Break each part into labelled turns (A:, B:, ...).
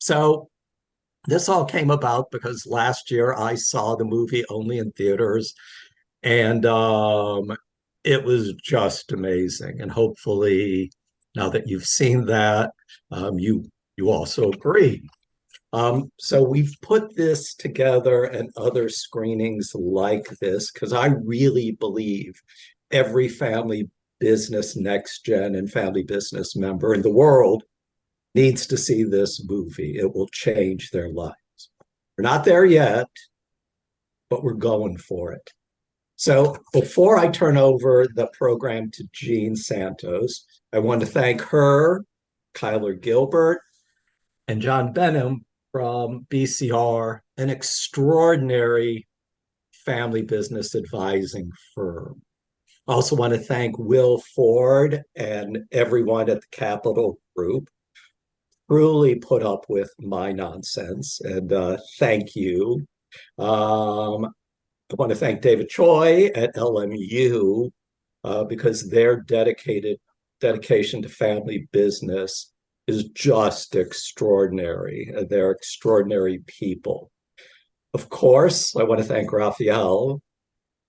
A: So this all came about because last year I saw the movie only in theaters, and it was just amazing. And hopefully, now that you've seen that, you also agree. So we've put this together and other screenings like this because I really believe every family business next gen and family business member in the world needs to see this movie. It will change their lives. We're not there yet, but we're going for it. So before I turn over the program to Jean Santos, I want to thank her, Kyler Gilbert, and John Benham from BCR, an extraordinary family business advising firm. I also want to thank Will Ford and everyone at the Capital Group. Truly put up with my nonsense, and thank you. I want to thank David Choi at LMU because their dedication to family business is just extraordinary. They're extraordinary people. Of course, I want to thank Raphael,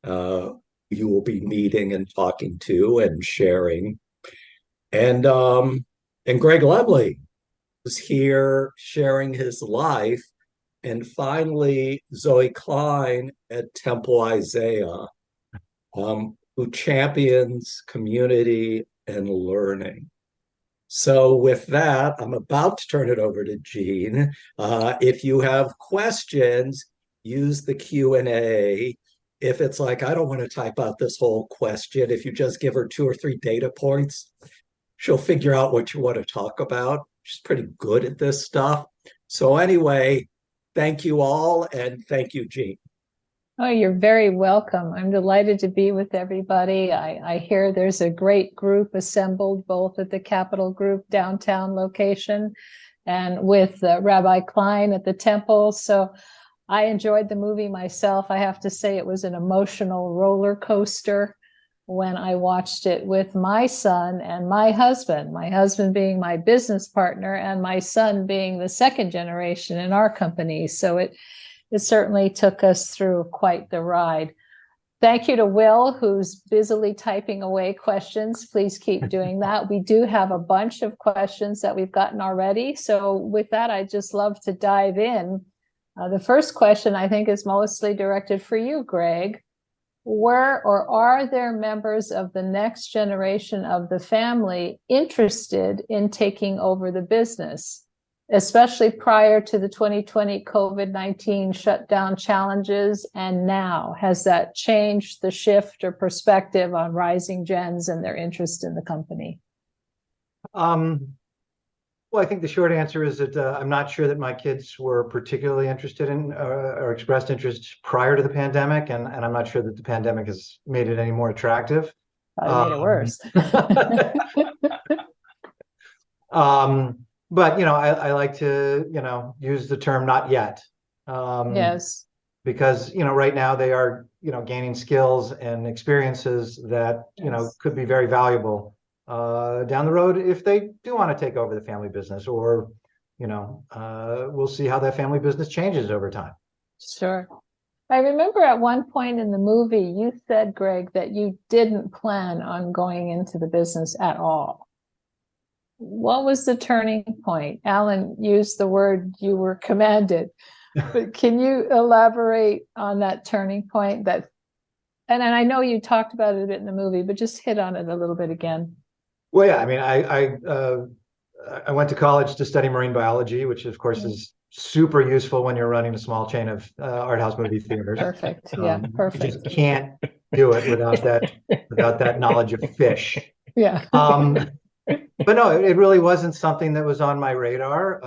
A: you will be meeting and talking to and sharing. And Greg Laemmle is here sharing his life. And finally, Zoe Klein at Temple Isaiah, who champions community and learning. So with that, I'm about to turn it over to Jean. If you have questions, use the Q&A. If it's like, I don't want to type out this whole question, if you just give her 2 or 3 data points, she'll figure out what you want to talk about. She's pretty good at this stuff. So anyway, thank you all, and thank you, Jean.
B: Oh, you're very welcome. I'm delighted to be with everybody. I hear there's a great group assembled both at the Capital Group downtown location and with Rabbi Klein at the temple. So I enjoyed the movie myself. I have to say it was an emotional roller coaster when I watched it with my son and my husband being my business partner and my son being the second generation in our company. So it certainly took us through quite the ride. Thank you to Will, who's busily typing away questions. Please keep doing that. We do have a bunch of questions that we've gotten already. So with that, I'd just love to dive in. The first question, I think, is mostly directed for you, Greg. Were or are there members of the next generation of the family interested in taking over the business, especially prior to the 2020 COVID-19 shutdown challenges? And now, has that changed the shift or perspective on rising gens and their interest in the company?
C: Well, I think the short answer is that I'm not sure that my kids were particularly interested in or expressed interest prior to the pandemic, and I'm not sure that the pandemic has made it any more attractive.
B: Probably made it worse.
C: But I like to use the term "not yet."
B: Yes.
C: Because right now they are gaining skills and experiences that
B: Yes.
C: could be very valuable down the road if they do want to take over the family business, or we'll see how that family business changes over time.
B: Sure. I remember at one point in the movie, you said, Greg, that you didn't plan on going into the business at all. What was the turning point? Alan used the word you were commanded, but can you elaborate on that turning point? And I know you talked about it a bit in the movie, but just hit on it a little bit again.
C: Well, yeah, I mean, I went to college to study marine biology, which of course is super useful when you're running a small chain of art house movie theaters.
B: Perfect. Yeah, perfect.
C: You just can't do it without that knowledge of fish.
B: Yeah.
C: But no, it really wasn't something that was on my radar.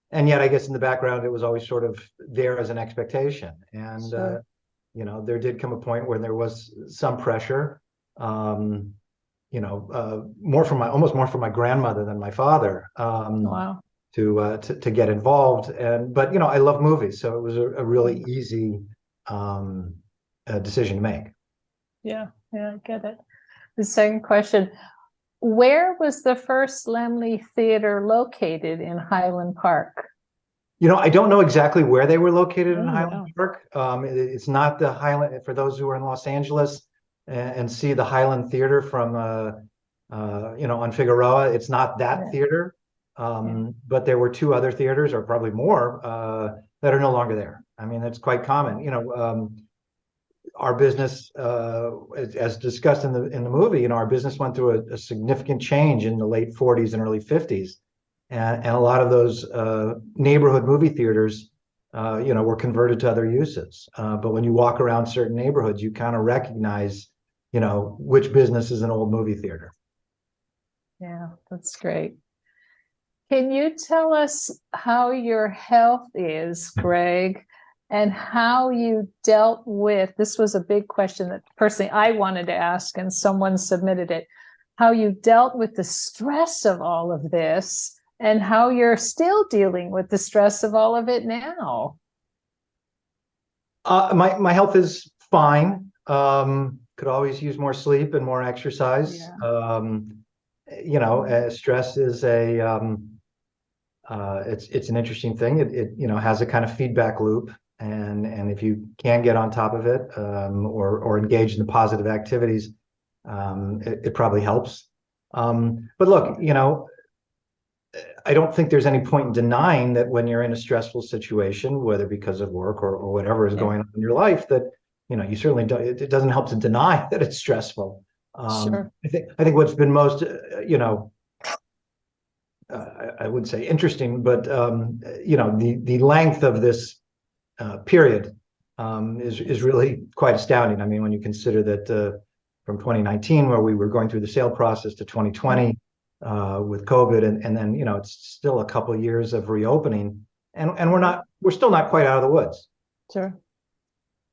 C: And yet, I guess in the background, it was always sort of there as an expectation. And
B: Sure.
C: there did come a point where there was some pressure. Almost more from my grandmother than my father.
B: Wow.
C: To get involved, but I love movies, so it was a really easy decision to make.
B: Yeah, I get it. The second question, where was the first Laemmle Theatre located in Highland Park?
C: I don't know exactly where they were located in
B: Oh,
C: Highland
B: yeah.
C: Park. It's not the Highland, for those who are in Los Angeles and see the Highland Theater from, on Figueroa, it's not that
B: Yeah.
C: theater. But there were two other theaters, or probably more, that are no longer there. I mean, that's quite common. Our business, as discussed in the movie, our business went through a significant change in the late 40s and early 50s. And a lot of those neighborhood movie theaters, were converted to other uses. But when you walk around certain neighborhoods, you kind of recognize, which business is an old movie theater.
B: Yeah, that's great. Can you tell us how your health is, Greg, and how you dealt with, this was a big question that personally I wanted to ask and someone submitted it, how you dealt with the stress of all of this and how you're still dealing with the stress of all of it now.
C: My health is fine. Could always use more sleep and more exercise.
B: Yeah.
C: Stress is it's an interesting thing. It has a kind of feedback loop, and if you can get on top of it, or engage in the positive activities, it probably helps. But look, I don't think there's any point in denying that when you're in a stressful situation, whether because of work or whatever is going on in your life, that you certainly don't. It doesn't help to deny that it's stressful.
B: Sure.
C: I think what's been most, I wouldn't say interesting, but the length of this period is really quite astounding. I mean, when you consider that from 2019, where we were going through the sale process, to 2020 with COVID, and then it's still a couple of years of reopening, and we're still not quite out of the woods.
B: Sure.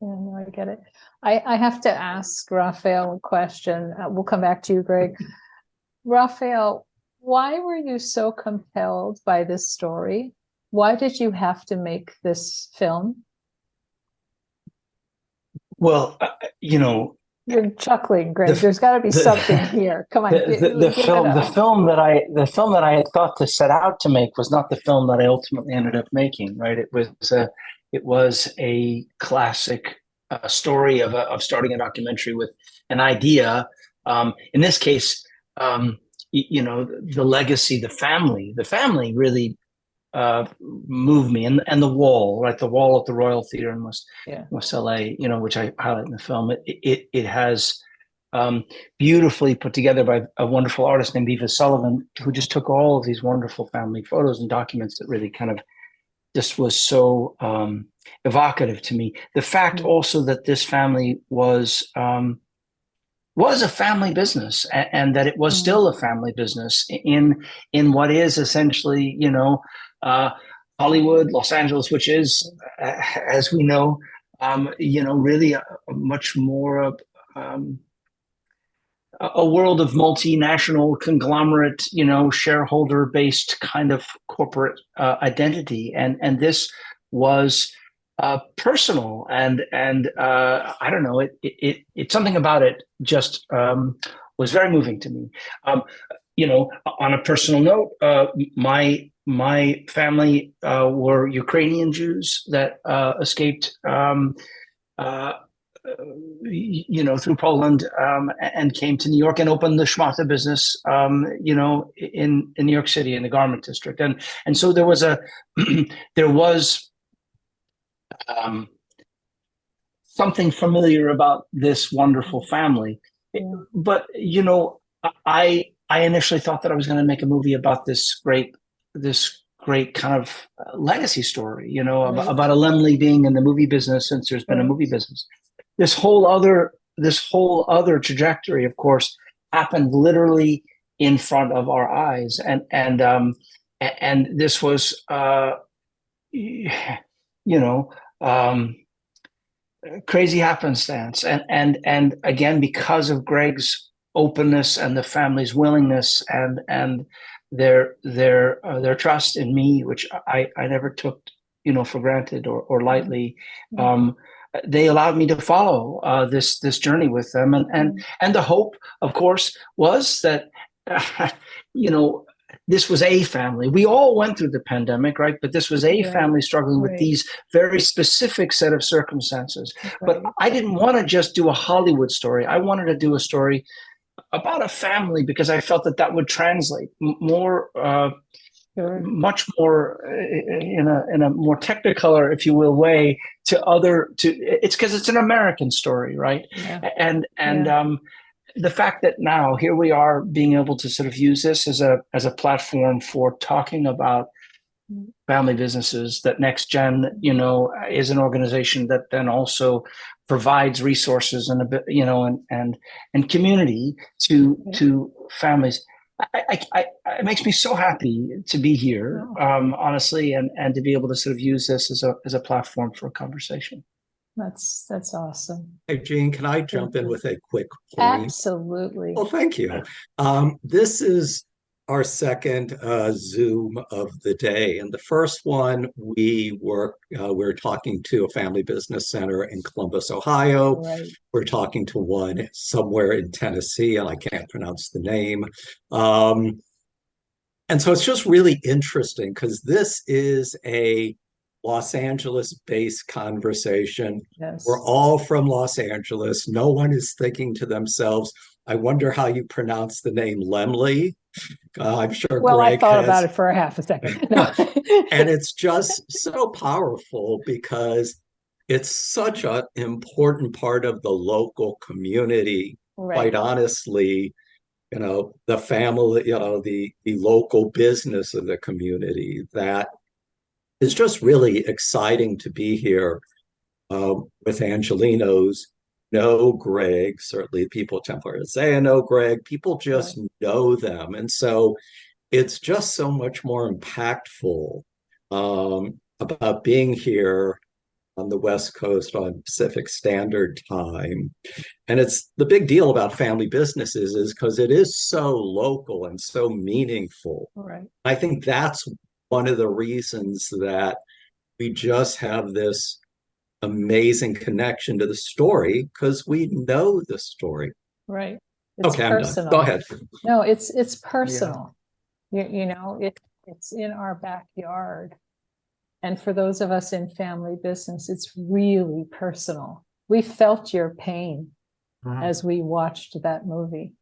B: Yeah, no, I get it. I have to ask Raphael a question. We'll come back to you, Greg. Raphael, why were you so compelled by this story? Why did you have to make this film?
D: Well,
B: You're chuckling, Greg. There's got to be something here. Come on,
D: the film that I had thought to set out to make was not the film that I ultimately ended up making. Right? It was a classic story of starting a documentary with an idea. In this case, the legacy, the family really moved me, and the wall, right? The wall at the Royal Theatre in West LA, which I highlight in the film. It has beautifully put together by a wonderful artist named Eva Sullivan, who just took all of these wonderful family photos and documents that really kind of just was so evocative to me. The fact also that this family was a family business, and that it was still a family business in what is essentially, Hollywood, Los Angeles, which is, as we know, really a much more a world of multinational conglomerate, shareholder-based kind of corporate identity, and this was personal, and I don't know, it's something about it just was very moving to me. On a personal note, my family were Ukrainian Jews that escaped through Poland, and came to New York and opened the Schmata business, in New York City in the garment district, and so there was something familiar about this wonderful family. But I initially thought that I was going to make a movie about this great kind of legacy story, about a Laemmle being in the movie business since there's been a movie business. This whole other trajectory, of course, happened literally in front of our eyes, and this was crazy happenstance, and again, because of Greg's openness and the family's willingness and their trust in me, which I never took for granted or lightly. They allowed me to follow this journey with them, and the hope, of course, was that you know, this was a family. We all went through the pandemic, right? But this was a
B: Right,
D: family struggling with
B: right,
D: these very specific set of circumstances. But
B: right.
D: I didn't want to just do a Hollywood story. I wanted to do a story about a family because I felt that that would translate more,
B: Sure.
D: much more in a more technicolor, if you will, way to other to. It's because it's an American story, right?
B: Yeah.
D: And
B: Yeah.
D: the fact that now here we are being able to sort of use this as a platform for talking about family businesses, that Next Gen, you know, is an organization that then also provides resources and a bit, you know, and community to families. It makes me so happy to be here, honestly, and to be able to sort of use this as a platform for a conversation.
B: That's awesome.
A: Hey, Gene, can I jump in with a quick point?
B: Absolutely.
A: Well, thank you. This is our second Zoom of the day. And the first one, we're talking to a family business center in Columbus, Ohio.
B: Right.
A: We're talking to one somewhere in Tennessee, and I can't pronounce the name. And so it's just really interesting because this is a Los Angeles-based conversation.
B: Yes.
A: We're all from Los Angeles. No one is thinking to themselves, I wonder how you pronounce the name Laemmle. I'm sure
B: Well, I
A: Greg
B: thought
A: has.
B: about it for a half a second. No.
A: And it's just so powerful because it's such an important part of the local community.
B: Right.
A: Quite honestly, you know, the family, you know, the local business of the community, that is just really exciting to be here with Angelenos. Know Greg, certainly people temporarily say I know Greg, people just know them. And so it's just so much more impactful about being here on the West Coast on Pacific Standard Time. And it's the big deal about family businesses is because it is so local and so meaningful.
B: Right.
A: I think that's one of the reasons that we just have this amazing connection to the story because we know the story.
B: Right. It's
A: okay,
B: personal.
A: I'm done. Go ahead.
B: No, it's personal. Yeah. You know, it's in our backyard. And for those of us in family business, it's really personal. We felt your pain as we watched that movie.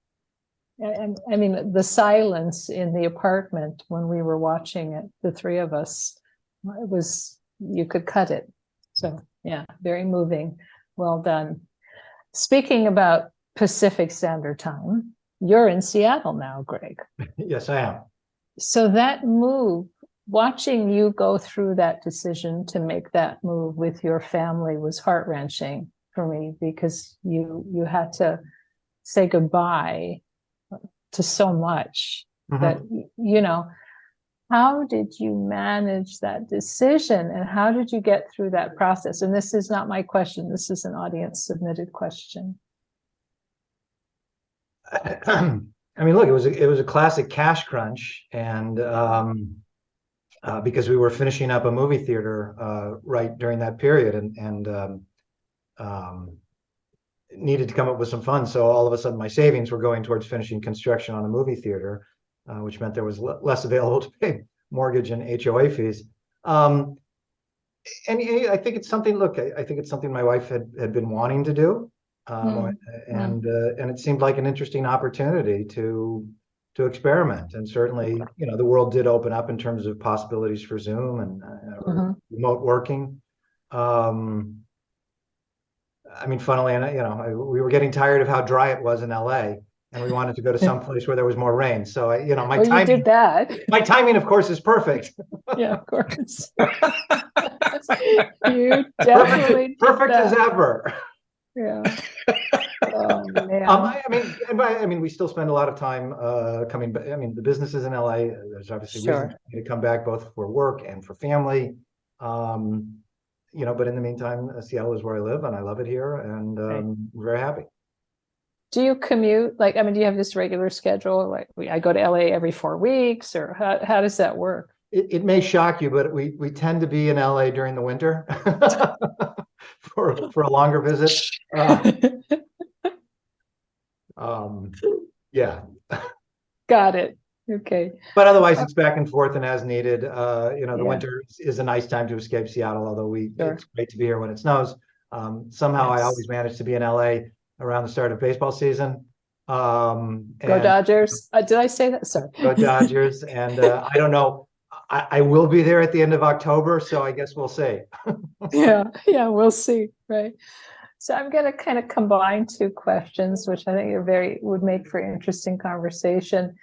B: And I mean, the silence in the apartment when we were watching it, the three of us, it was, you could cut it. So yeah, very moving. Well done. Speaking about Pacific Standard Time, you're in Seattle now, Greg.
C: Yes, I am.
B: So that move, watching you go through that decision to make that move with your family was heart-wrenching for me because you had to say goodbye to so much that, you know, how did you manage that decision and how did you get through that process? And this is not my question. This is an audience submitted question.
C: I mean, look, it was a classic cash crunch, and because we were finishing up a movie theater right during that period, and needed to come up with some funds. So all of a sudden, my savings were going towards finishing construction on a movie theater, which meant there was less available to pay mortgage and HOA fees. And I think it's something. Look, I think it's something my wife had been wanting to do. And it seemed like an interesting opportunity to experiment. And certainly, you know, the world did open up in terms of possibilities for Zoom and remote working. I mean, funnily, and you know, we were getting tired of how dry it was in LA, and we wanted to go to some place where there was more rain. So, you know, my timing. You did
B: that.
C: My timing, of course, is perfect.
B: Yeah, of course. You definitely
C: perfect as ever.
B: Yeah. Oh, man.
C: I mean, we still spend a lot of time coming back. I mean, the businesses in LA, there's obviously reasons to come back both for work and for family. You know, but in the meantime, Seattle is where I live and I love it here, and I'm very happy.
B: Do you commute? Like, I mean, do you have this regular schedule? Like, I go to LA every 4 weeks, or how does that work?
C: It may shock you, but we tend to be in LA during the winter for a longer visit. Yeah.
B: Got it. Okay.
C: But otherwise, it's back and forth and as needed. The
B: Yeah.
C: winter is a nice time to escape Seattle, although
B: Sure.
C: it's great to be here when it snows. Somehow I
B: Yes.
C: always manage to be in LA around the start of baseball season.
B: Go
C: And
B: Dodgers. Did I say that? Sorry.
C: go Dodgers. And I don't know. I will be there at the end of October, so I guess we'll see.
B: Yeah, we'll see. Right. So I'm going to kind of combine two questions, which I think would make for interesting conversation.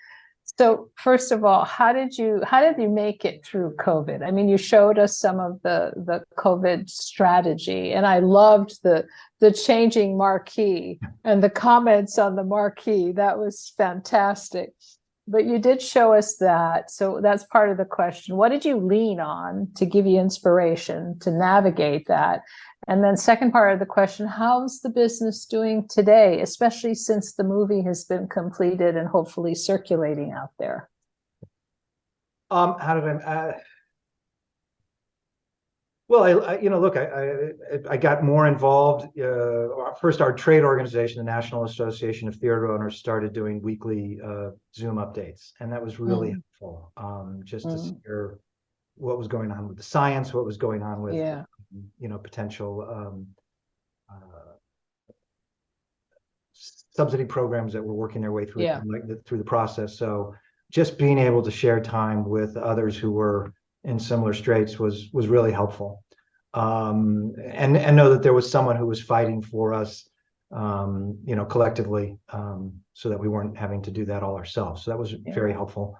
B: So first of all, how did you make it through COVID? I mean, you showed us some of the COVID strategy, and I loved the changing marquee and the comments on the marquee. That was fantastic. But you did show us that. So that's part of the question. What did you lean on to give you inspiration to navigate that? And then second part of the question, how's the business doing today, especially since the movie has been completed and hopefully circulating out there?
C: How did well, look, I got more involved. First, our trade organization, the National Association of Theater Owners, started doing weekly Zoom updates, and that was really helpful. Just to hear what was going on with the science, what was going on with potential subsidy programs that were working their way through through the process. So just being able to share time with others who were in similar straits was really helpful, and know that there was someone who was fighting for us, collectively, so that we weren't having to do that all ourselves. So that was very helpful.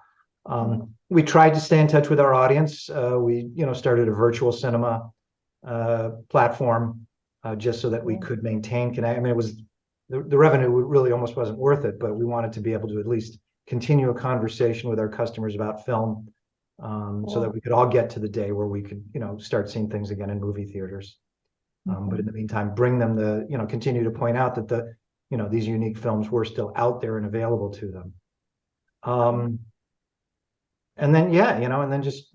C: We tried to stay in touch with our audience. We started a virtual cinema platform, just so that we could maintain connect. I mean, it was the revenue really almost wasn't worth it, but we wanted to be able to at least continue a conversation with our customers about film, so that we could all get to the day where we could start seeing things again in movie theaters. But in the meantime, bring them continue to point out that these unique films were still out there and available to them. And then and then just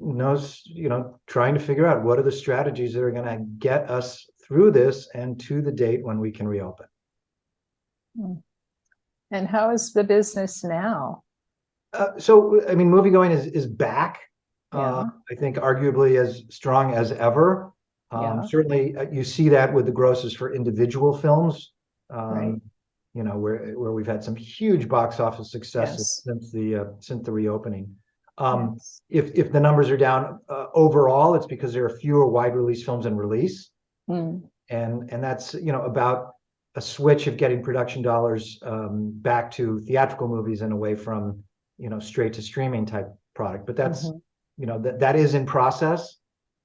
C: trying to figure out what are the strategies that are going to get us through this and to the date when we can reopen.
B: And how is the business now?
C: So I mean, moviegoing is back. I think arguably as strong as ever. Certainly, you see that with the grosses for individual films, where we've had some huge box office successes since the reopening. If the numbers are down overall, it's because there are fewer wide release films in release, and that's about a switch of getting production dollars back to theatrical movies and away from straight to streaming type product. But that's that is in process,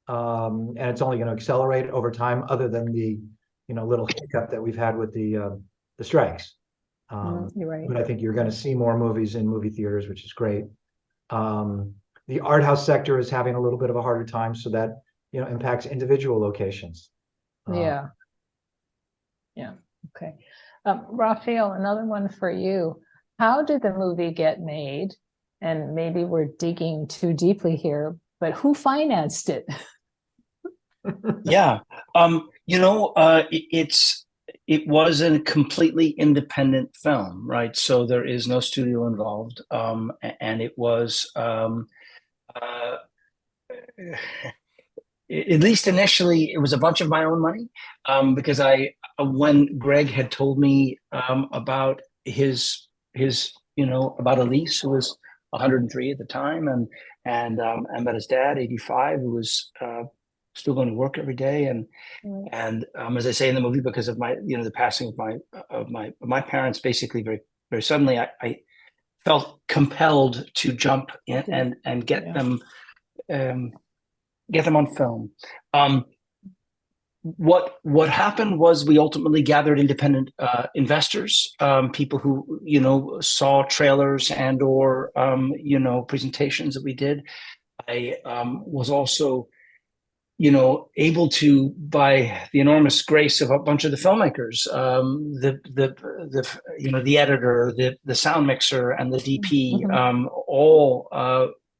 C: and it's only going to accelerate over time. Other than the little hiccup that we've had with the strikes,
B: you're right.
C: But I think you're going to see more movies in movie theaters, which is great. The art house sector is having a little bit of a harder time, so that impacts individual locations.
B: Okay. Raphael, another one for you. How did the movie get made? And maybe we're digging too deeply here, but who financed it?
D: It was a completely independent film, right? So there is no studio involved, and it was at least initially, it was a bunch of my own money, because when Greg had told me about his about Elise, who was 103 at the time, and I met his dad, 85, who was still going to work every day, and as I say in the movie, because of my the passing of my parents, basically very very suddenly, I felt compelled to jump in and get them on film. What happened was we ultimately gathered independent investors, people who saw trailers and or presentations that we did. I was also able to, by the enormous grace of a bunch of the filmmakers, the editor, the sound mixer, and the DP, all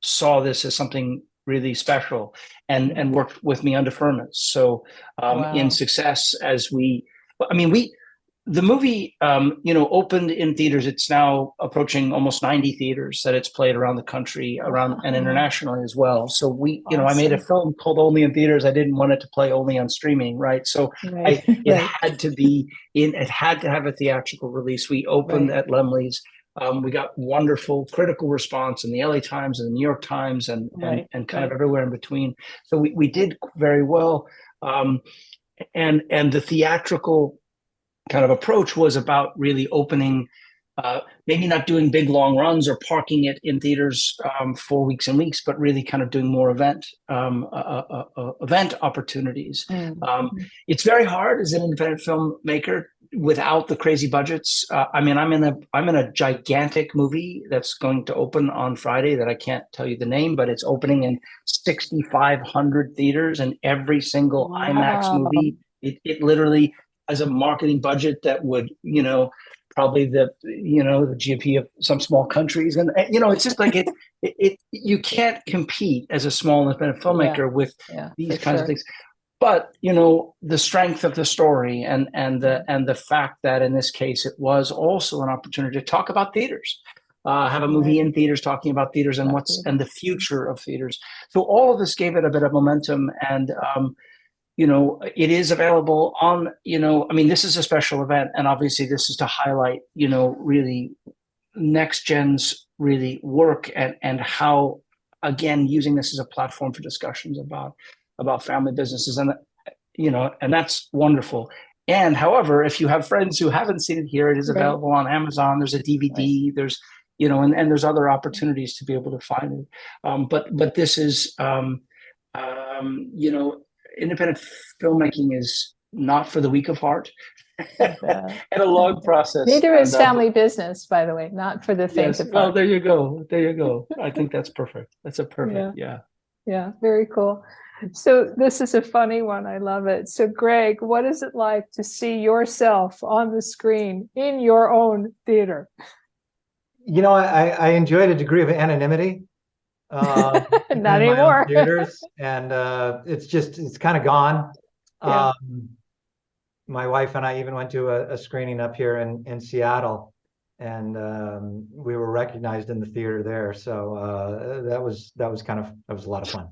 D: saw this as something really special and worked with me under furnace. So in success, as we the movie, opened in theaters. It's now approaching almost 90 theaters that it's played around the country, around and internationally as well. So I made a film called Only in Theaters. I didn't want it to play only on streaming, right? So it had to be it had to have a theatrical release. We opened at Laemmle's. We got wonderful critical response in the LA Times and the New York Times and kind of everywhere in between. So we did very well. And the theatrical kind of approach was about really opening, maybe not doing big long runs or parking it in theaters for weeks and weeks, but really kind of doing more event opportunities. It's very hard as an independent filmmaker without the crazy budgets. I'm in a gigantic movie that's going to open on Friday that I can't tell you the name, but it's opening in 6,500 theaters, and every single IMAX movie, it literally has a marketing budget that would, probably the GDP of some small countries. And, it's just like you can't compete as a small independent filmmaker with these kinds of things. But, the strength of the story and the fact that in this case, it was also an opportunity to talk about theaters, have a movie in theaters talking about theaters and and the future of theaters. So all of this gave it a bit of momentum, and, it is available on, this is a special event, and obviously this is to highlight, really next gen's really work and how, again, using this as a platform for discussions about family businesses, and and that's wonderful. And however, if you have friends who haven't seen it here, it is available on Amazon. There's a DVD. There's and there's other opportunities to be able to find it. But this is independent filmmaking is not for the weak of heart. And a long process.
B: Neither is family business, by the way, not for the faint of heart.
D: Well, there you go. I think that's perfect. That's a perfect,
B: Yeah, very cool. So this is a funny one. I love it. So Greg, what is it like to see yourself on the screen in your own theater?
C: I enjoyed a degree of anonymity.
B: Not anymore.
C: Theaters, and it's kind of gone. My wife and I even went to a screening up here in Seattle, and we were recognized in the theater there. So that was a lot of fun.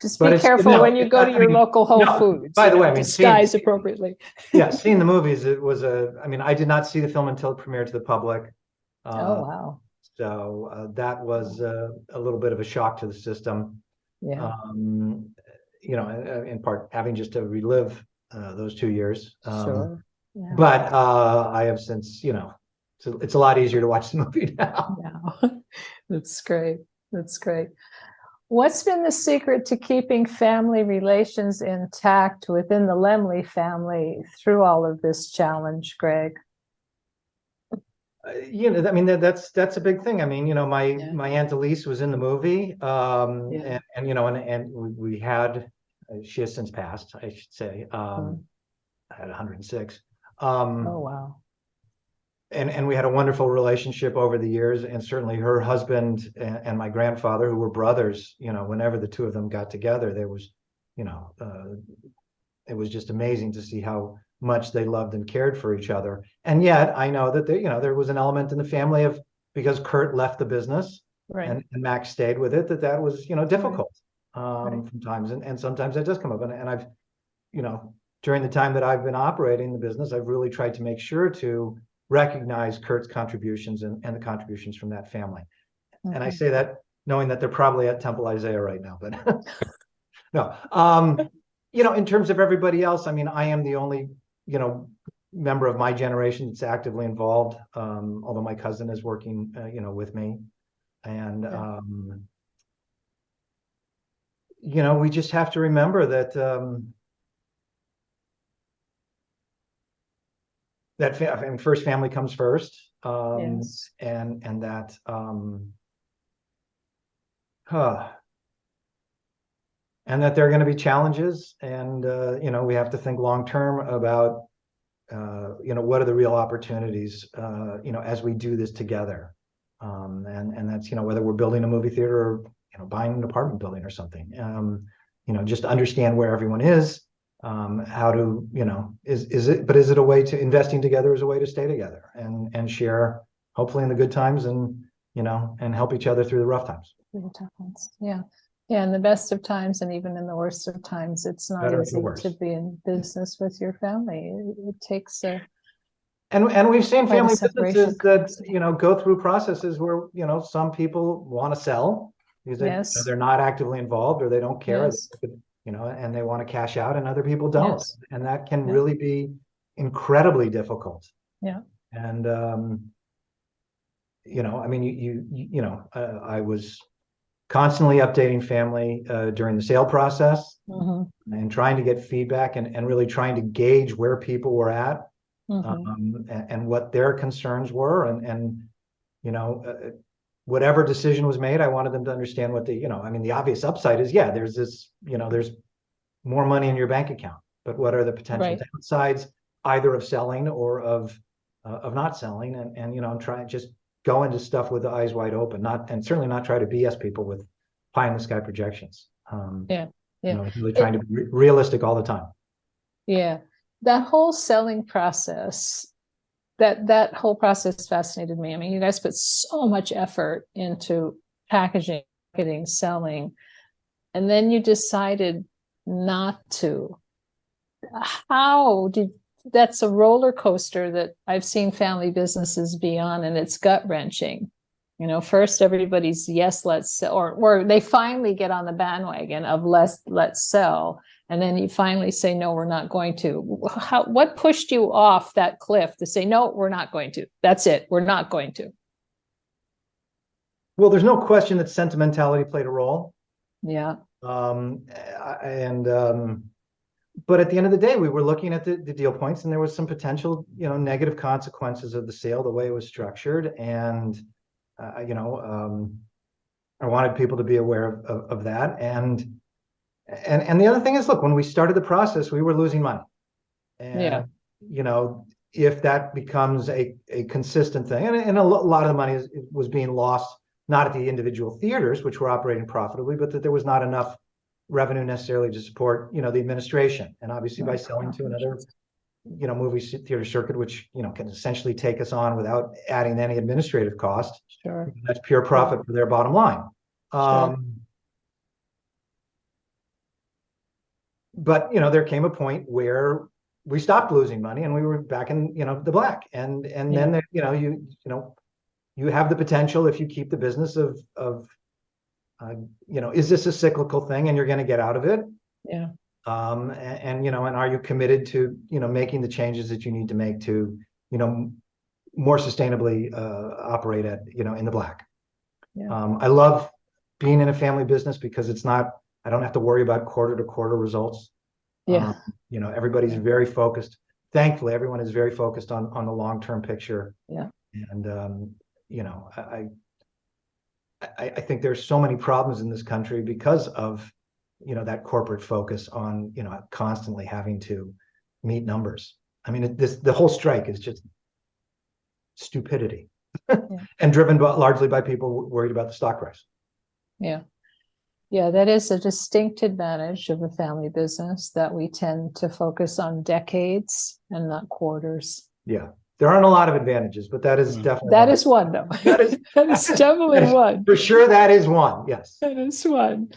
B: Just be careful when you go to your local Whole Foods.
C: By the way,
B: disguise appropriately.
C: Seeing the movies, it was I did not see the film until it premiered to the public.
B: Oh, wow.
C: So that was a little bit of a shock to the system. In part having just to relive those 2 years.
B: Sure. Yeah.
C: But I have since, it's a lot easier to watch the movie now.
B: That's great. That's great. What's been the secret to keeping family relations intact within the Laemmle family through all of this challenge, Greg?
C: That's a big thing. My Aunt Elise was in the movie, and we had, she has since passed, I should say, at 106.
B: Oh, wow.
C: And we had a wonderful relationship over the years, and certainly her husband and my grandfather, who were brothers, whenever the two of them got together, there was, it was just amazing to see how much they loved and cared for each other. And yet I know that there was an element in the family of, because Kurt left the business and Max stayed with it, that was, difficult from times. And sometimes that does come up. And I've, during the time that I've been operating the business, I've really tried to make sure to recognize Kurt's contributions and the contributions from that family. And I say that knowing that they're probably at Temple Isaiah right now, but no. In terms of everybody else, I am the only, member of my generation that's actively involved, although my cousin is working, with me. And, we just have to remember that, first family comes first, and that, and that there are going to be challenges, and we have to think long term about what are the real opportunities as we do this together, and that's whether we're building a movie theater or buying an apartment building or something, just understand where everyone is how to, is it a way to investing together is a way to stay together and share, hopefully in the good times and, and help each other through the rough times.
B: Yeah. Yeah, in the best of times and even in the worst of times, it's not
C: Better
B: easy
C: or worse.
B: to be in business with your family. It takes a
C: And we've seen
B: quite a
C: family
B: separation
C: businesses that, go through processes where, some people want to sell because
B: Yes.
C: they're not actively involved or they don't care,
B: Yes.
C: and they want to cash out and other people don't.
B: Yes.
C: And that can
B: Yeah.
C: really be incredibly difficult.
B: Yeah.
C: And, I mean, I was constantly updating family during the sale process and trying to get feedback and really trying to gauge where people were at and what their concerns were. Whatever decision was made, I wanted them to understand what I mean, the obvious upside is, yeah, there's this, there's more money in your bank account, but what are the potential downsides either of selling or of not selling? And I'm trying to just go into stuff with the eyes wide open, and certainly not try to BS people with pie in the sky projections. Really trying to be realistic all the time.
B: Yeah. That whole selling process, that whole process fascinated me. I mean, you guys put so much effort into packaging, marketing, selling, and then you decided not to. That's a roller coaster that I've seen family businesses be on, and it's gut wrenching. First everybody's yes, let's sell, or they finally get on the bandwagon of let's sell. And then you finally say, no, we're not going to. What pushed you off that cliff to say, no, we're not going to? That's it. We're not going to.
C: Well, there's no question that sentimentality played a role.
B: Yeah.
C: But at the end of the day, we were looking at the deal points, and there was some potential, negative consequences of the sale, the way it was structured. And, I wanted people to be aware of that. And the other thing is, look, when we started the process, we were losing money. And, if that becomes a consistent thing, and a lot of the money was being lost, not at the individual theaters, which were operating profitably, but that there was not enough revenue necessarily to support, the administration. And obviously by selling to another, movie theater circuit, which, can essentially take us on without adding any administrative cost.
B: Sure.
C: That's pure profit for their bottom line.
B: Sure.
C: But, there came a point where we stopped losing money and we were back in, the black. And then, you have the potential, if you keep the business of is this a cyclical thing and you're going to get out of it?
B: Yeah.
C: And are you committed to, making the changes that you need to make to, more sustainably operate at, in the black?
B: Yeah.
C: I love being in a family business because I don't have to worry about quarter to quarter results.
B: Yeah.
C: Everybody's very focused. Thankfully, everyone is very focused on the long-term picture.
B: Yeah.
C: And, I think there's so many problems in this country because of, that corporate focus on, constantly having to meet numbers. I mean, the whole strike is just stupidity and driven largely by people worried about the stock price.
B: Yeah. Yeah, that is a distinct advantage of a family business, that we tend to focus on decades and not quarters.
C: Yeah. There aren't a lot of advantages, but that is definitely
B: that is one, though. That is definitely one.
C: For sure, that is one. Yes.
B: That is one.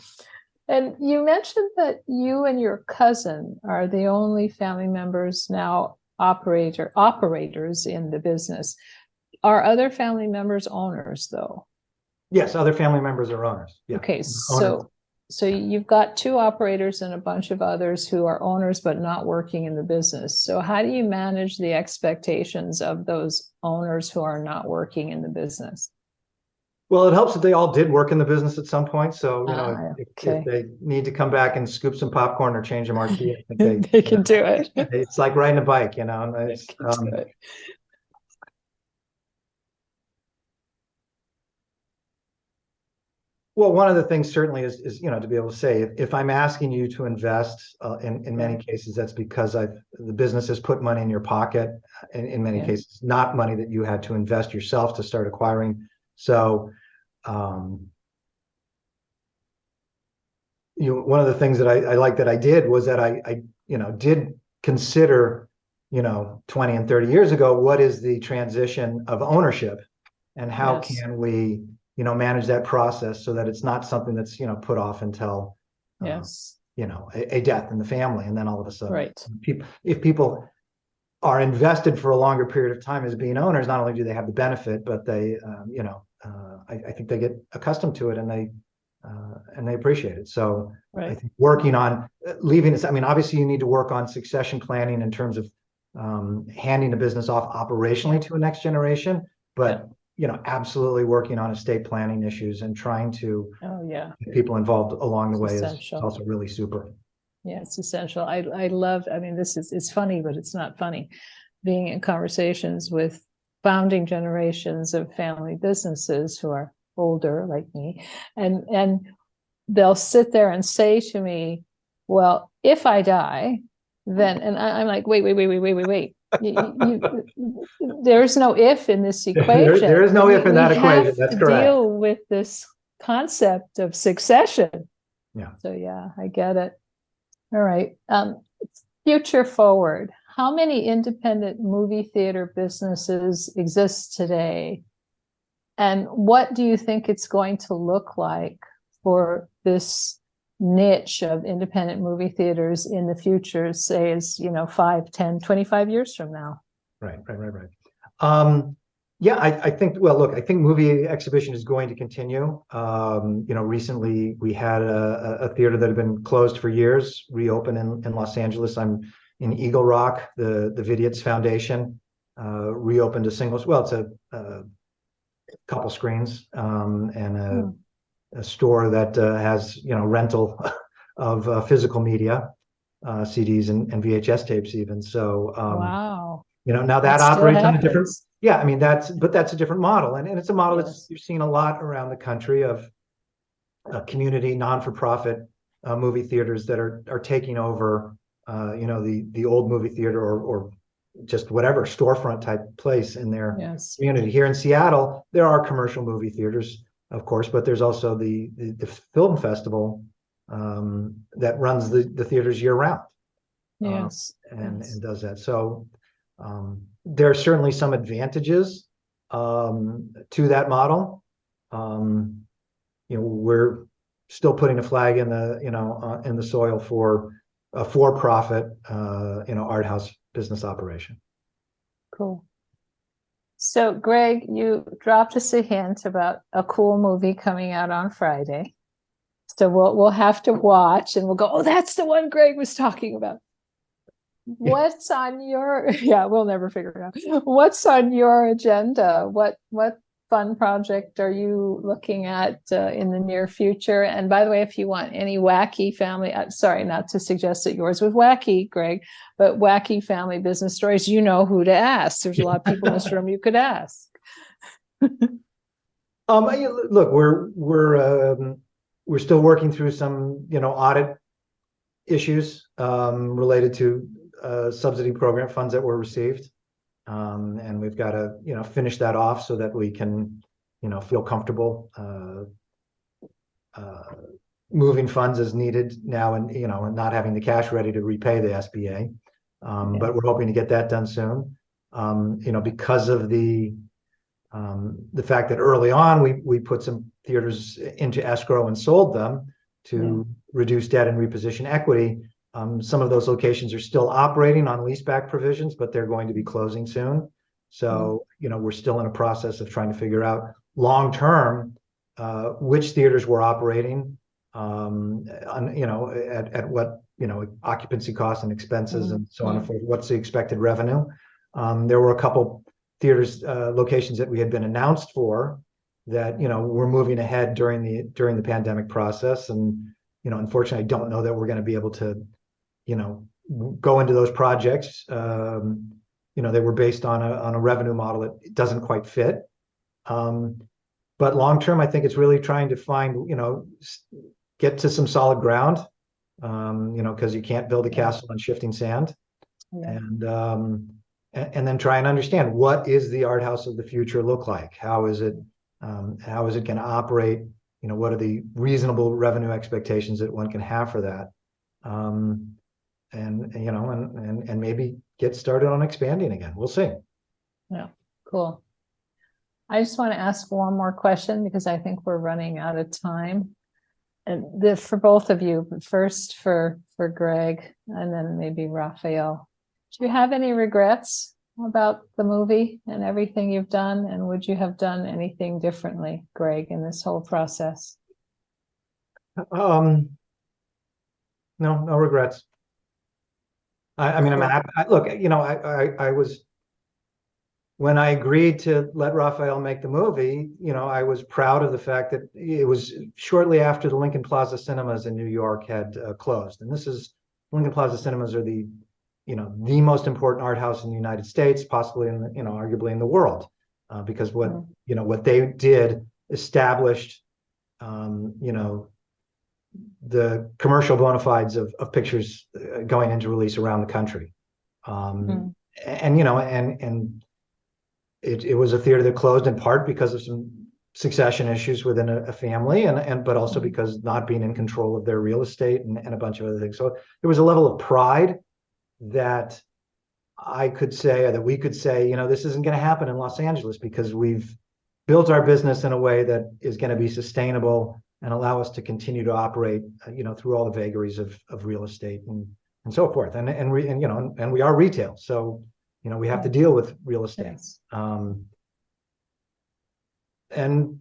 B: And you mentioned that you and your cousin are the only family members now operators in the business. Are other family members owners, though?
C: Yes, other family members are owners. Yeah.
B: Okay, so you've got two operators and a bunch of others who are owners but not working in the business. So how do you manage the expectations of those owners who are not working in the business?
C: Well, it helps that they all did work in the business at some point. So,
B: okay.
C: if they need to come back and scoop some popcorn or change a marquee, I think
B: they can do it.
C: It's like riding a bike, Well, one of the things certainly is to be able to say, if I'm asking you to invest, in many cases, that's because the business has put money in your pocket. In many cases, not money that you had to invest yourself to start acquiring. So, one of the things that I like that I did was that I did consider, 20 and 30 years ago, what is the transition of ownership, and how
B: Yes.
C: can we, manage that process so that it's not something that's, put off until,
B: Yes.
C: a death in the family, and then all of a sudden,
B: Right.
C: if people are invested for a longer period of time as being owners, not only do they have the benefit, but they, I think they get accustomed to it, and they appreciate it. So I
B: Right.
C: think working on leaving this, I mean, obviously you need to work on succession planning in terms of handing the business off operationally to a next generation, but absolutely working on estate planning issues and trying to
B: Oh, yeah.
C: get people involved along the
B: It's
C: way is
B: essential.
C: also really super.
B: Yeah, it's essential. I love, I mean, it's funny, but it's not funny. Being in conversations with founding generations of family businesses who are older like me, and they'll sit there and say to me, well, if I die, then, and I'm like, wait. There's no if in this equation.
C: There is no if in that equation. That's correct.
B: Deal with this concept of succession.
C: Yeah.
B: So yeah, I get it. All right. Future forward. How many independent movie theater businesses exist today? And what do you think it's going to look like for this niche of independent movie theaters in the future, say as, 5, 10, 25 years from now?
C: Right. Yeah, I think, well, look, I think movie exhibition is going to continue. Recently we had a theater that had been closed for years reopen in Los Angeles. I'm in Eagle Rock. The Vidiot's Foundation reopened a single, well, it's a couple screens and a store that has, rental of physical media, CDs and VHS tapes even. So,
B: wow.
C: Now that operates on a different, yeah, I mean, that's a different model. And it's a model that's, you're seeing a lot around the country of community, non-for-profit movie theaters that are taking over, the old movie theater or just whatever storefront type place in their community. Here in Seattle, there are commercial movie theaters, of course, but there's also the film festival that runs the theaters year round. And does that. So there are certainly some advantages to that model. We're still putting a flag in the in the soil for a for-profit art house business operation.
B: Cool. So Greg, you dropped us a hint about a cool movie coming out on Friday. So we'll have to watch and we'll go, oh, that's the one Greg was talking about. What's on your, we'll never figure it out. What's on your agenda? What fun project are you looking at in the near future? And by the way, if you want any wacky family, sorry, not to suggest that yours was wacky, Greg, but wacky family business stories, you know who to ask. There's a lot of people in this room you could ask.
C: Look, we're still working through some, audit issues related to subsidy program funds that were received. And we've got to, finish that off so that we can, feel comfortable moving funds as needed now and, and not having the cash ready to repay the SBA. But we're hoping to get that done soon. Because of the fact that early on we put some theaters into escrow and sold them to reduce debt and reposition equity. Some of those locations are still operating on leaseback provisions, but they're going to be closing soon. So, we're still in a process of trying to figure out long-term which theaters we're operating, at what, occupancy costs and expenses and so on and forth. What's the expected revenue? There were a couple theaters, locations that we had been announced for that, we're moving ahead during the pandemic process. And, unfortunately, I don't know that we're going to be able to, go into those projects. They were based on a revenue model that doesn't quite fit. But long term, I think it's really trying to find, get to some solid ground, because you can't build a castle on shifting sand. And then try and understand, what is the art house of the future look like? How is it going to operate? What are the reasonable revenue expectations that one can have for that? and maybe get started on expanding again. We'll see.
B: Yeah, cool. I just want to ask one more question because I think we're running out of time. And this for both of you, but first for Greg and then maybe Raphael. Do you have any regrets about the movie and everything you've done? And would you have done anything differently, Greg, in this whole process?
C: No regrets. I mean, look, I was, when I agreed to let Raphael make the movie, I was proud of the fact that it was shortly after the Lincoln Plaza Cinemas in New York had closed. And Lincoln Plaza Cinemas are the most important art house in the United States, possibly arguably in the world, because what they did established, the commercial bona fides of pictures going into release around the country. And it was a theater that closed in part because of some succession issues within a family, but also because not being in control of their real estate and a bunch of other things. So there was a level of pride that we could say, this isn't going to happen in Los Angeles because we've built our business in a way that is going to be sustainable and allow us to continue to operate, through all the vagaries of real estate and so forth. And we are retail, so we have to deal with real estate.
B: Yes.
C: And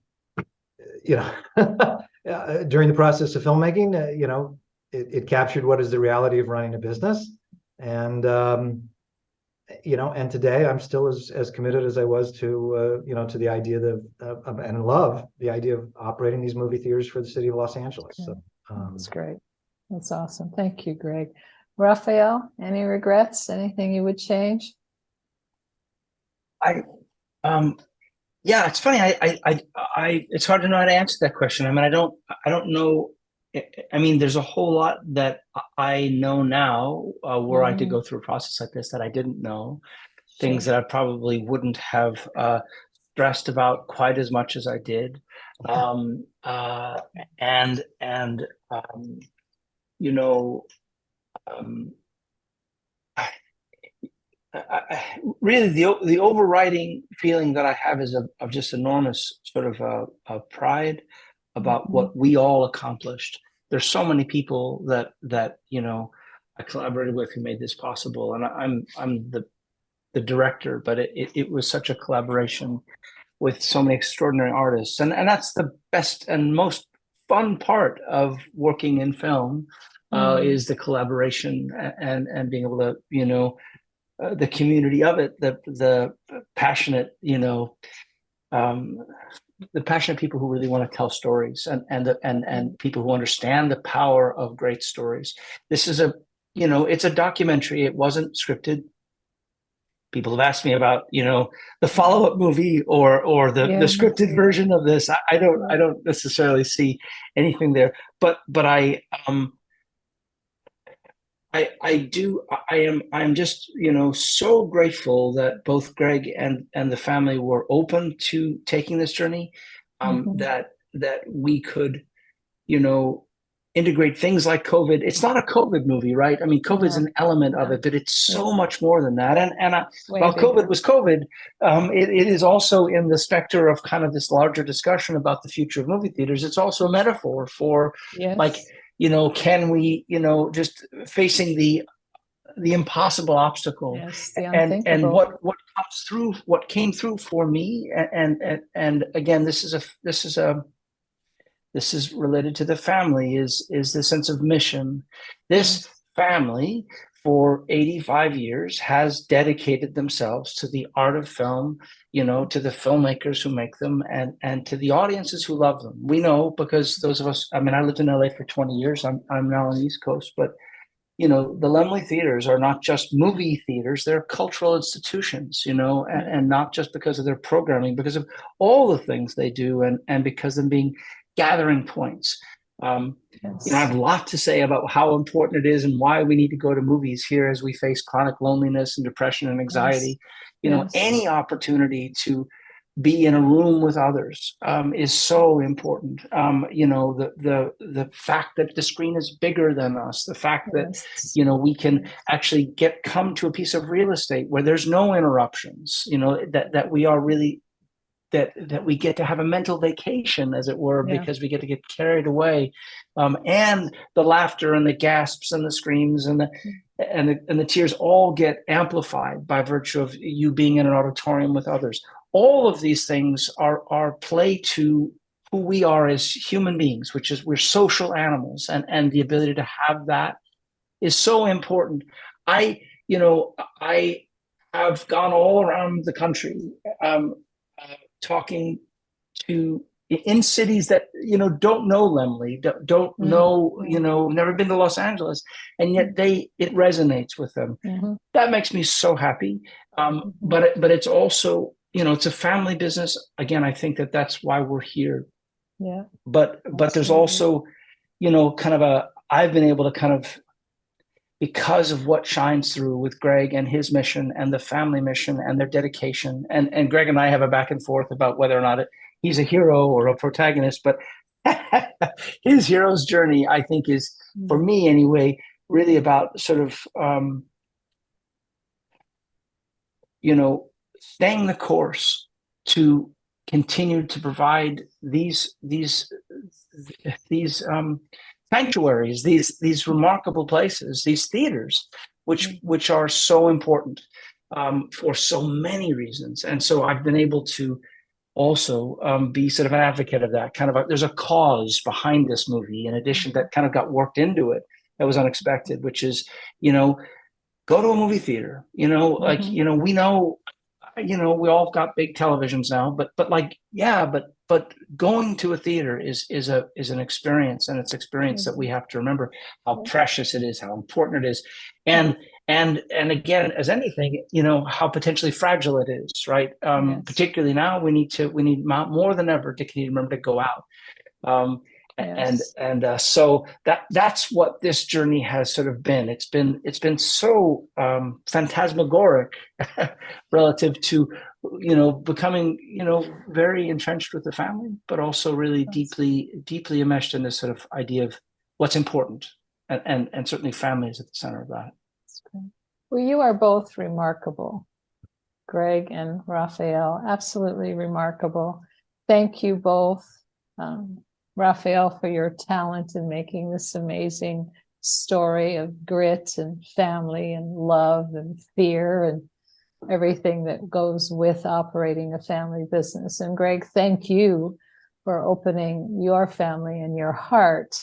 C: during the process of filmmaking, it captured what is the reality of running a business. And and today I'm still as committed as I was to to the idea and love the idea of operating these movie theaters for the city of Los Angeles. So
B: that's great. That's awesome. Thank you, Greg. Raphael, any regrets? Anything you would change?
D: Yeah, it's funny. It's hard to know how to answer that question. I mean, I don't know. I mean, there's a whole lot that I know now, were I to go through a process like this that I didn't know, things that I probably wouldn't have stressed about quite as much as I did. Really, the overriding feeling that I have is of just enormous sort of pride about what we all accomplished. There's so many people that I collaborated with who made this possible, and I'm the director, but it was such a collaboration with so many extraordinary artists, and that's the best and most fun part of working in film, is the collaboration and being able to the community of it, the passionate the passionate people who really want to tell stories and people who understand the power of great stories. This is it's a documentary. It wasn't scripted. People have asked me about, the follow-up movie or the scripted version of this. I don't necessarily see anything there, but I'm just, so grateful that both Greg and the family were open to taking this journey, that we could, integrate things like COVID. It's not a COVID movie, right? I mean, COVID's an element of it, but it's so much more than that. And while COVID was COVID, it is also in the specter of kind of this larger discussion about the future of movie theaters. It's also a metaphor for can we, just facing the impossible obstacle, and what came through for me, and again, this is related to the family, is the sense of mission. This family for 85 years has dedicated themselves to the art of film, to the filmmakers who make them, and to the audiences who love them. We know, because those of us, I mean, I lived in LA for 20 years. I'm now on the East Coast, but the Laemmle Theatres are not just movie theaters, they're cultural institutions, and not just because of their programming, because of all the things they do, and because of them being gathering points. I have a lot to say about how important it is and why we need to go to movies here as we face chronic loneliness and depression and anxiety. Any opportunity to be in a room with others is so important. The fact that the screen is bigger than us, the fact that we can actually come to a piece of real estate where there's no interruptions. That we are really that we get to have a mental vacation, as it were, because we get to get carried away, and the laughter and the gasps and the screams and the tears all get amplified by virtue of you being in an auditorium with others. All of these things are play to who we are as human beings, which is we're social animals, and the ability to have that is so important. I have gone all around the country, talking to in cities that don't know Laemmle, don't know, never been to Los Angeles, and yet it resonates with them. That makes me so happy. But it's also, it's a family business. Again, I think that's why we're here.
B: Yeah.
D: But there's also, I've been able to because of what shines through with Greg and his mission and the family mission and their dedication. And Greg and I have a back and forth about whether or not he's a hero or a protagonist, but his hero's journey, I think, is, for me anyway, really about sort of, staying the course to continue to provide these sanctuaries, these remarkable places, these theaters, which are so important for so many reasons. And so I've been able to also be sort of an advocate of that there's a cause behind this movie, in addition, that kind of got worked into it that was unexpected, which is, go to a movie theater, we know, we all got big televisions now, but going to a theater is an experience, and it's an experience that we have to remember how precious it is, how important it is, and again, as anything, how potentially fragile it is, right? Particularly now, we need more than ever to remember to go out. So that's what this journey has sort of been. It's been so phantasmagoric relative to becoming very entrenched with the family, but also really deeply enmeshed in this sort of idea of what's important, and certainly family is at the center of that.
B: Well, you are both remarkable, Greg and Raphael, absolutely remarkable. Thank you both. Raphael, for your talent in making this amazing story of grit and family and love and fear and everything that goes with operating a family business. And Greg, thank you for opening your family and your heart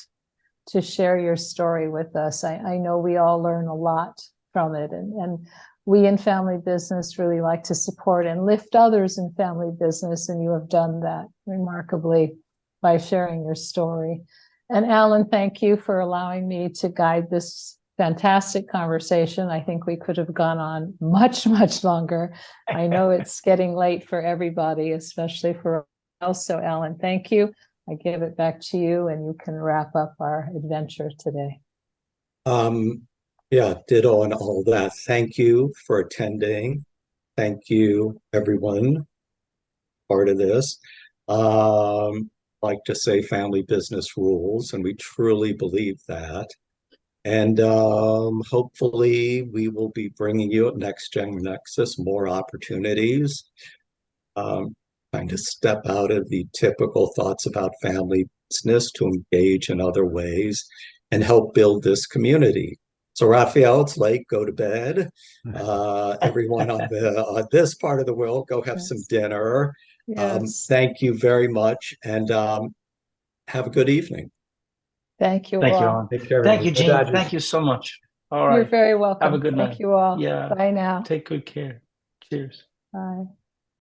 B: to share your story with us. I know we all learn a lot from it. And we in family business really like to support and lift others in family business. And you have done that remarkably by sharing your story. And Alan, thank you for allowing me to guide this fantastic conversation. I think we could have gone on much, much longer. I know it's getting late for everybody, especially for us. So Alan, thank you. I give it back to you, and you can wrap up our adventure today.
A: Ditto on all that. Thank you for attending. Thank you, everyone, part of this. Like to say family business rules, and we truly believe that. And hopefully we will be bringing you at Next Gen Nexus more opportunities, trying to step out of the typical thoughts about family business to engage in other ways and help build this community. So Raphael, it's late, go to bed. Everyone on this part of the world, go have some dinner.
B: Yes.
A: Thank you very much, and have a good evening.
B: Thank you.
D: Thank you, Alan. Thank you, Gene. Thank you so much. All right.
B: You're very welcome.
D: Have a good night.
B: Thank you all.
D: Yeah.
B: Bye now.
D: Take good care. Cheers.
B: Bye.